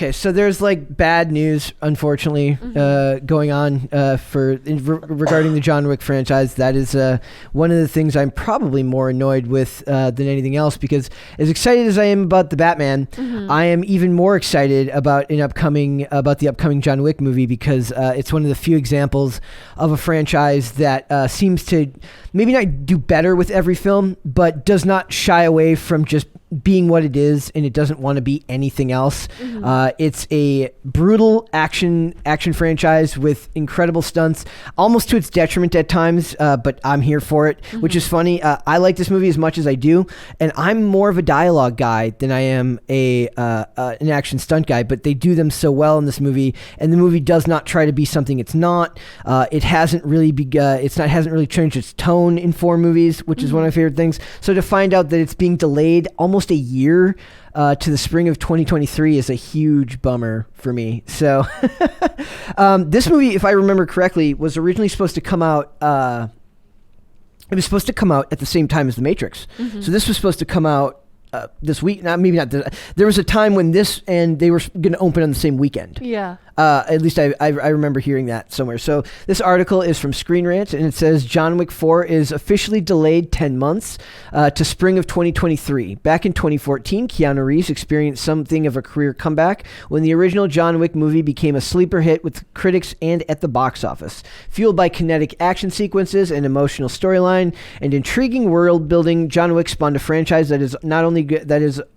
Okay, so there's like bad news, unfortunately, going on regarding the John Wick franchise. That is one of the things I'm probably more annoyed with than anything else, because as excited as I am about the Batman, I am even more excited about the upcoming John Wick movie, because it's one of the few examples of a franchise that seems to maybe not do better with every film, but does not shy away from just being what it is, and it doesn't want to be anything else. It's a brutal action franchise with incredible stunts, almost to its detriment at times, but I'm here for it, which is funny. I like this movie as much as I do, and I'm more of a dialogue guy than I am an action stunt guy, but they do them so well in this movie, and the movie does not try to be something it's not. It hasn't really hasn't really changed its tone in 4 movies, which is one of my favorite things. So to find out that it's being delayed almost a year to the spring of 2023 is a huge bummer for me. So this movie, if I remember correctly, was originally supposed to come out it was supposed to come out at the same time as The Matrix. So this was supposed to come out this week. There was a time when this and they were going to open on the same weekend. Yeah. At least I remember hearing that somewhere. So this article is from Screen Rant, and it says John Wick 4 is officially delayed 10 months to spring of 2023. Back in 2014, Keanu Reeves experienced something of a career comeback when the original John Wick movie became a sleeper hit with critics and at the box office. Fueled by kinetic action sequences, and emotional storyline, and intriguing world building, John Wick spawned a franchise that is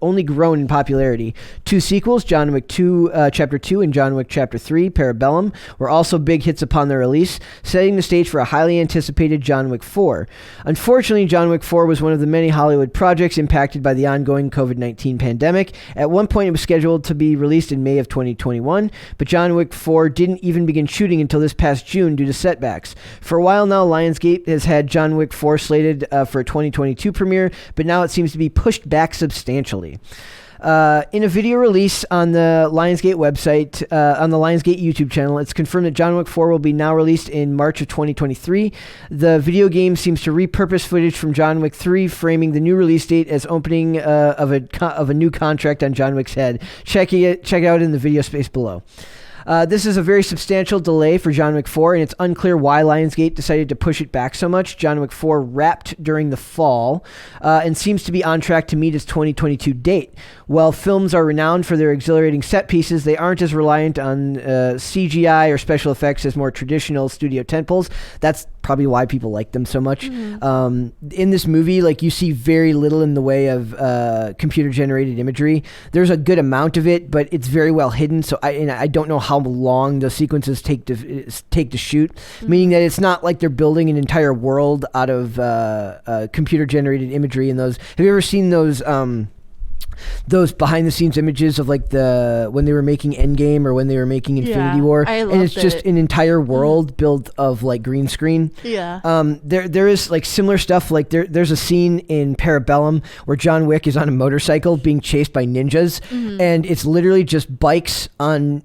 only grown in popularity. 2 sequels, John Wick 2 Chapter 2 and John Wick Chapter 3 Parabellum, were also big hits upon their release, setting the stage for a highly anticipated John Wick 4. Unfortunately, John Wick 4 was one of the many Hollywood projects impacted by the ongoing COVID-19 pandemic. At one point, it was scheduled to be released in May of 2021, but John Wick 4 didn't even begin shooting until this past June due to setbacks. For a while now, Lionsgate has had John Wick 4 slated for a 2022 premiere, but now it seems to be pushed back substantially. In a video release on the Lionsgate website, on the Lionsgate YouTube channel, it's confirmed that John Wick 4 will be now released in March of 2023. The video game seems to repurpose footage from John Wick 3, framing the new release date as opening of a new contract on John Wick's head. Check it out in the video space below. This is a very substantial delay for John Wick 4, and it's unclear why Lionsgate decided to push it back so much. John Wick 4 wrapped during the fall and seems to be on track to meet its 2022 date. While films are renowned for their exhilarating set pieces, they aren't as reliant on CGI or special effects as more traditional studio tentpoles. That's probably why people like them so much. In this movie, like, you see very little in the way of computer-generated imagery. There's a good amount of it, but it's very well hidden, so I don't know how long the sequences take to shoot, meaning that it's not like they're building an entire world out of computer-generated imagery. And those, have you ever seen those behind the scenes images of like when they were making Endgame or when they were making Infinity War, and it's just an entire world built of like green screen. There is like similar stuff. Like there's a scene in Parabellum where John Wick is on a motorcycle being chased by ninjas, and it's literally just bikes on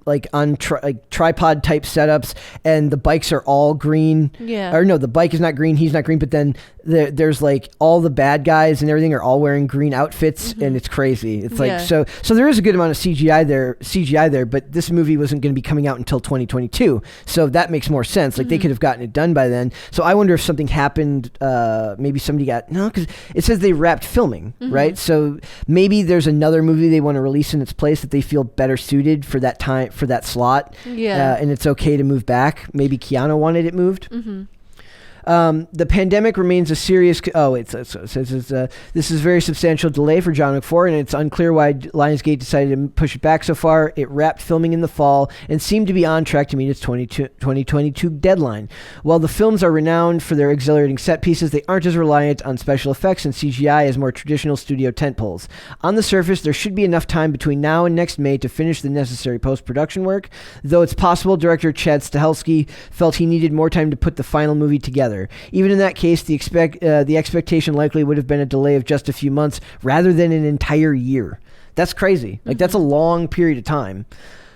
tripod type setups, and the bikes are all green. Or no, the bike is not green, he's not green, but then there's like all the bad guys and everything are all wearing green outfits, and it's crazy. It's like so there is a good amount of CGI there, but this movie wasn't going to be coming out until 2022, so that makes more sense. Like they could have gotten it done by then. So I wonder if something happened. Maybe somebody because it says they wrapped filming, right? So maybe there's another movie they want to release in its place that they feel better suited for that time, for that slot. And it's okay to move back. Maybe Keanu wanted it moved. The pandemic remains a serious... it says this is a very substantial delay for John Wick 4, and it's unclear why Lionsgate decided to push it back so far. It wrapped filming in the fall and seemed to be on track to meet its 2022 deadline. While the films are renowned for their exhilarating set pieces, they aren't as reliant on special effects and CGI as more traditional studio tentpoles. On the surface, there should be enough time between now and next May to finish the necessary post-production work, though it's possible director Chad Stahelski felt he needed more time to put the final movie together. Even in that case, the expectation likely would have been a delay of just a few months rather than an entire year. That's crazy. Like, that's a long period of time.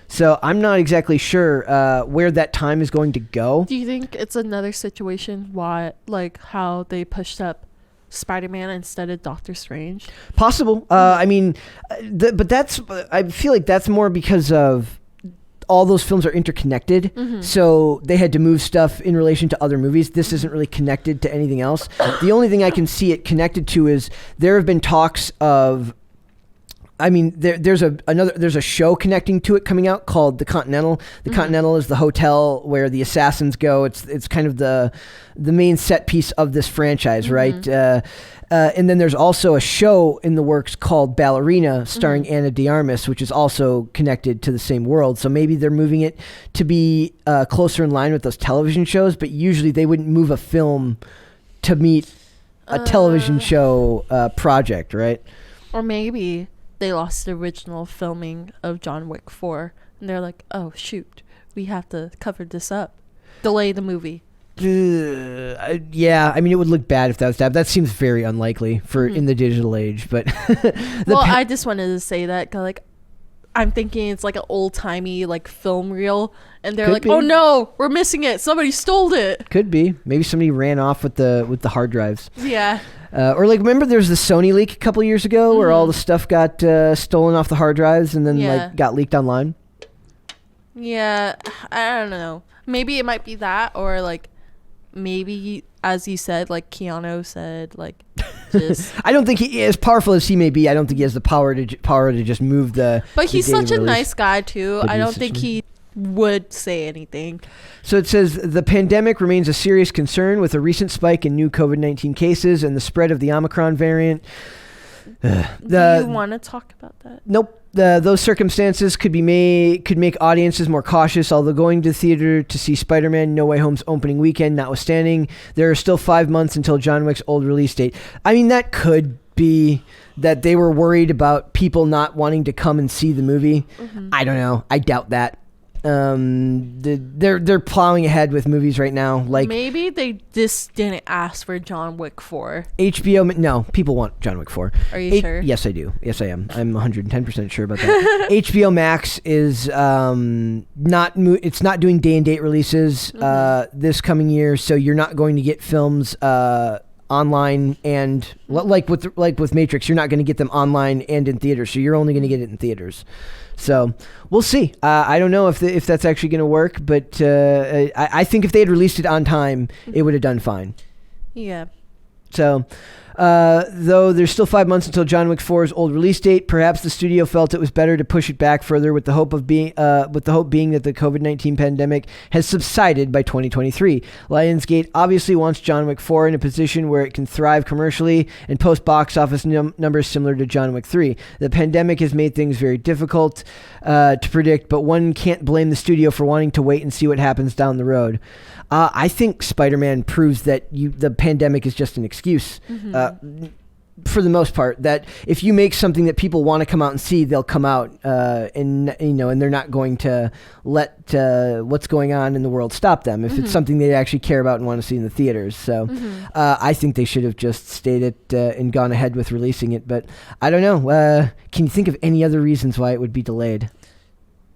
So I'm not exactly sure where that time is going to go. Do you think it's another situation why, like, how they pushed up Spider-Man instead of Doctor Strange. Possible. I mean, but I feel like that's more because of all those films are interconnected, so they had to move stuff in relation to other movies. This isn't really connected to anything else. The only thing I can see it connected to is there have been talks of, I mean, there's a show connecting to it coming out called The Continental. The Continental is the hotel where the assassins go. It's kind of the main set piece of this franchise, right? And then there's also a show in the works called Ballerina, starring Ana de Armas, which is also connected to the same world. So maybe they're moving it to be closer in line with those television shows, but usually they wouldn't move a film to meet a television show project, right? Or maybe they lost the original filming of John Wick 4, and they're like, oh, shoot, we have to cover this up. Delay the movie. Yeah, I mean, it would look bad if that was that. That seems very unlikely for in the digital age. But I just wanted to say that, 'cause, like, I'm thinking it's like an old timey like film reel, and they're like, "Oh no, we're missing it! Somebody stole it." Could be. Maybe somebody ran off with the hard drives. Yeah. Or like, remember there's the Sony leak a couple years ago where all the stuff got stolen off the hard drives and then like got leaked online. Yeah, I don't know. Maybe it might be that, or like. Maybe, as you said, like Keanu said, like, just. I don't think he, as powerful as he may be, I don't think he has the power to just move the. But he's such a nice guy too. I don't think he would say anything. So it says the pandemic remains a serious concern with a recent spike in new COVID-19 cases and the spread of the Omicron variant. Do you want to talk about that? Nope. Those circumstances could make audiences more cautious, although going to the theater to see Spider-Man No Way Home's opening weekend notwithstanding, there are still 5 months until John Wick's old release date. I mean, that could be that they were worried about people not wanting to come and see the movie. I don't know. I doubt that. They're plowing ahead with movies right now. Like, maybe they just didn't ask for John Wick 4. HBO, no, people want John Wick 4. Are you sure? Yes, I do. Yes, I am. I'm 110% sure about that. HBO Max is it's not doing day and date releases this coming year, so you're not going to get films online, and like with Matrix, you're not going to get them online and in theaters, so you're only going to get it in theaters. So we'll see. I don't know if that's actually going to work, but I think if they had released it on time, it would have done fine. Yeah. So, though there's still 5 months until John Wick 4's old release date, perhaps the studio felt it was better to push it back further, with the hope being that the COVID-19 pandemic has subsided by 2023. Lionsgate obviously wants John Wick 4 in a position where it can thrive commercially and post box office numbers similar to John Wick 3. The pandemic has made things very difficult to predict, but one can't blame the studio for wanting to wait and see what happens down the road. I think Spider-Man proves that the pandemic is just an excuse, for the most part. That if you make something that people want to come out and see, they'll come out, and they're not going to let what's going on in the world stop them if it's something they actually care about and want to see in the theaters. So I think they should have just stayed it and gone ahead with releasing it. But I don't know. Can you think of any other reasons why it would be delayed?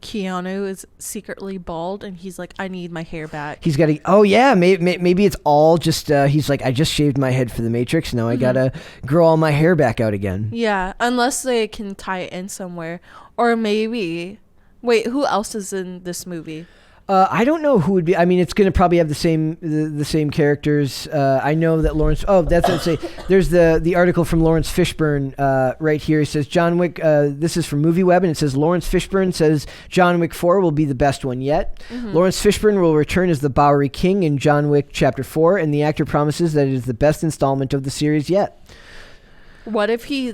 Keanu is secretly bald, and he's like, I need my hair back. He's got to, oh yeah, maybe it's all just, he's like, I just shaved my head for the Matrix, now I gotta grow all my hair back out again. Yeah, unless they can tie it in somewhere. Or maybe, wait, who else is in this movie? I don't know who would be. I mean, it's going to probably have the same characters. I know that Lawrence. Oh, that's what I'd say. There's the article from Lawrence Fishburne right here. He says John Wick. This is from MovieWeb, and it says Lawrence Fishburne says John Wick 4 will be the best one yet. Lawrence Fishburne will return as the Bowery King in John Wick Chapter 4, and the actor promises that it is the best installment of the series yet. What if he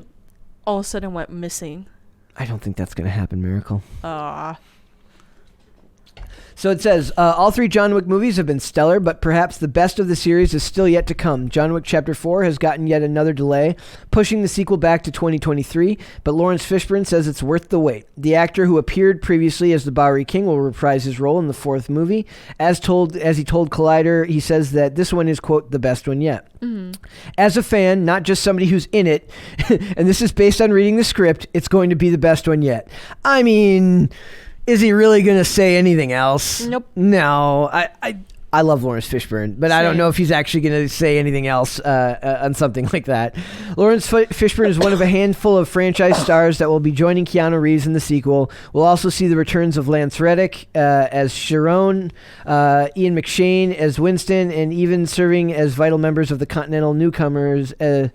all of a sudden went missing? I don't think that's going to happen, Miracle. So it says, all three John Wick movies have been stellar, but perhaps the best of the series is still yet to come. John Wick Chapter 4 has gotten yet another delay, pushing the sequel back to 2023, but Lawrence Fishburne says it's worth the wait. The actor who appeared previously as the Bowery King will reprise his role in the fourth movie. As he told Collider, he says that this one is, quote, the best one yet. As a fan, not just somebody who's in it, and this is based on reading the script, it's going to be the best one yet. I mean... Is he really going to say anything else? Nope. No. I love Lawrence Fishburne, but I don't Same. know if he's actually going to say anything else on something like that. Lawrence Fishburne is one of a handful of franchise stars that will be joining Keanu Reeves in the sequel. We'll also see the returns of Lance Reddick as Chiron, Ian McShane as Winston, and even serving as vital members of the Continental newcomers. As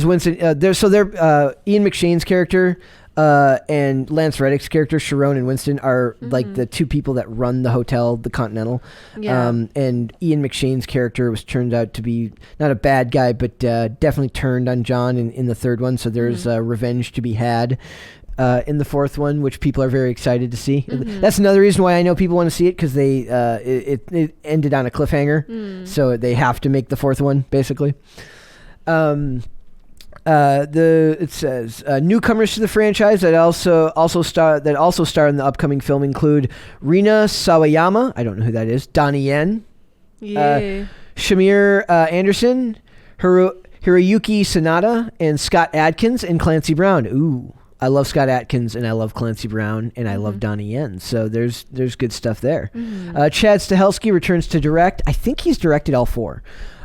Winston, they're Ian McShane's character and Lance Reddick's character, Chiron and Winston, are like the two people that run the hotel, the Continental. Yeah. And Ian McShane's character turned out to be not a bad guy, but definitely turned on John in the third one. So there's revenge to be had in the fourth one, which people are very excited to see. That's another reason why I know people want to see it, because they it ended on a cliffhanger, so they have to make the fourth one basically. It says newcomers to the franchise that also star in the upcoming film include Rina Sawayama, I don't know who that is, Donnie Yen, Shamir Anderson, Hiroyuki Sanada, and Scott Adkins and Clancy Brown. Ooh, I love Scott Adkins and I love Clancy Brown and I love Donnie Yen. So there's good stuff there. Chad Stahelski returns to direct. I think he's directed all four.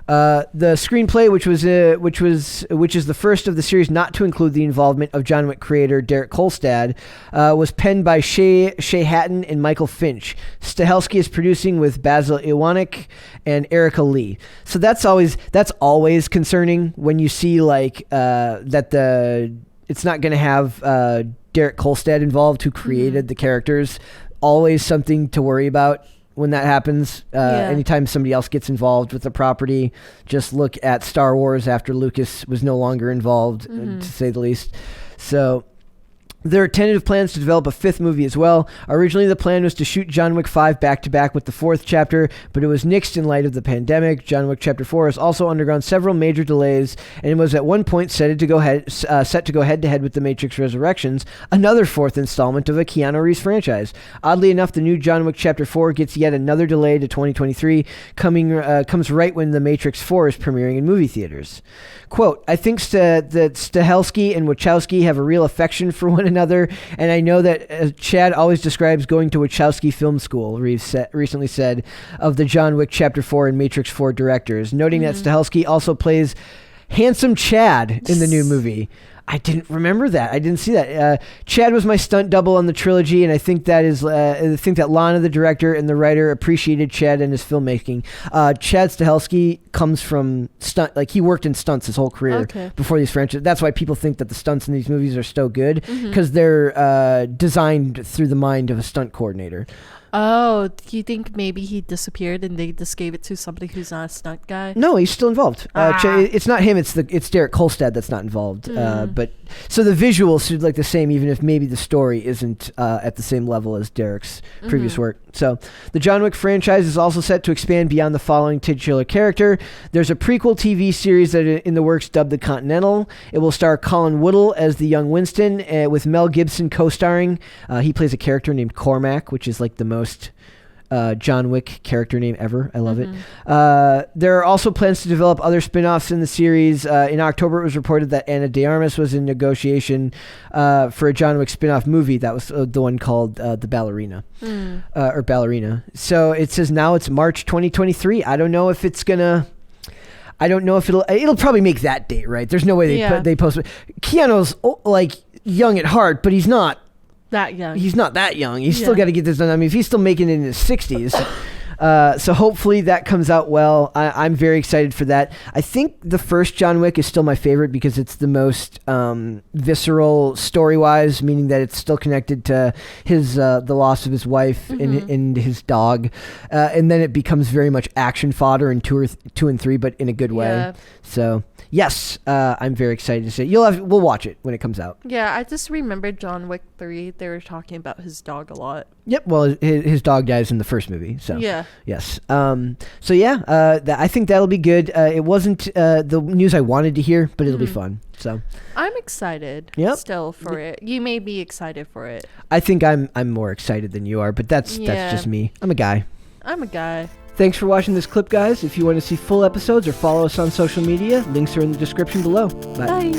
The screenplay, which is the first of the series not to include the involvement of John Wick creator Derek Kolstad, was penned by Shea Hatton and Michael Finch. Stahelski is producing with Basil Iwanek and Erica Lee. So that's always concerning when you see like that it's not going to have Derek Kolstad involved, who created the characters. Always something to worry about when that happens. Anytime somebody else gets involved with the property, just look at Star Wars after Lucas was no longer involved, to say the least. So there are tentative plans to develop a fifth movie as well. Originally, the plan was to shoot John Wick 5 back-to-back with the fourth chapter, but it was nixed in light of the pandemic. John Wick Chapter 4 has also undergone several major delays, and it was at one point set to go head-to-head with The Matrix Resurrections, another fourth installment of a Keanu Reeves franchise. Oddly enough, the new John Wick Chapter 4 gets yet another delay to 2023, comes right when The Matrix 4 is premiering in movie theaters. Quote, I think that Stahelski and Wachowski have a real affection for one another, and I know that Chad always describes going to Wachowski Film School, Reeves recently said of the John Wick Chapter 4 and Matrix 4 directors, noting that Stahelski also plays Handsome Chad in the new movie. I didn't remember that. I didn't see that. Chad was my stunt double on the trilogy, and I think that Lana, the director and the writer, appreciated Chad and his filmmaking. Chad Stahelski comes from stunt, like he worked in stunts his whole career before these franchises. That's why people think that the stunts in these movies are so good, because they're designed through the mind of a stunt coordinator. Oh, do you think maybe he disappeared and they just gave it to somebody who's not a stunt guy? No, he's still involved. It's not him. It's Derek Kolstad that's not involved. But so the visuals should look the same, even if maybe the story isn't at the same level as Derek's previous work. So the John Wick franchise is also set to expand beyond the following titular character. There's a prequel TV series that in the works dubbed The Continental. It will star Colin Woodle as the young Winston, with Mel Gibson co-starring. He plays a character named Cormac, which is like the most John Wick character name ever. I love it. There are also plans to develop other spin-offs in the series. In October, it was reported that Ana de Armas was in negotiation for a John Wick spin-off movie. That was the one called The Ballerina. Or Ballerina. So it says now it's March 2023. I don't know if it'll probably make that date, right? There's no way they post it. Keanu's like young at heart, but he's not that young. He's not that young. He's still got to get this done. I mean, if he's still making it in his 60s. So hopefully that comes out well. I'm very excited for that. I think the first John Wick is still my favorite because it's the most visceral story-wise, meaning that it's still connected to his the loss of his wife and his dog. And then it becomes very much action fodder in 2 and 3, but in a good way. Yeah. So yes, I'm very excited to see it. We'll watch it when it comes out. Yeah, I just remember John Wick 3. They were talking about his dog a lot. Yep. Well, his dog dies in the first movie. So yeah. Yes. So yeah, I think that'll be good. It wasn't the news I wanted to hear, but it'll be fun. So I'm excited. Still for it. You may be excited for it. I think I'm more excited than you are, but that's just me. I'm a guy. Thanks for watching this clip, guys. If you want to see full episodes or follow us on social media, links are in the description below. Bye.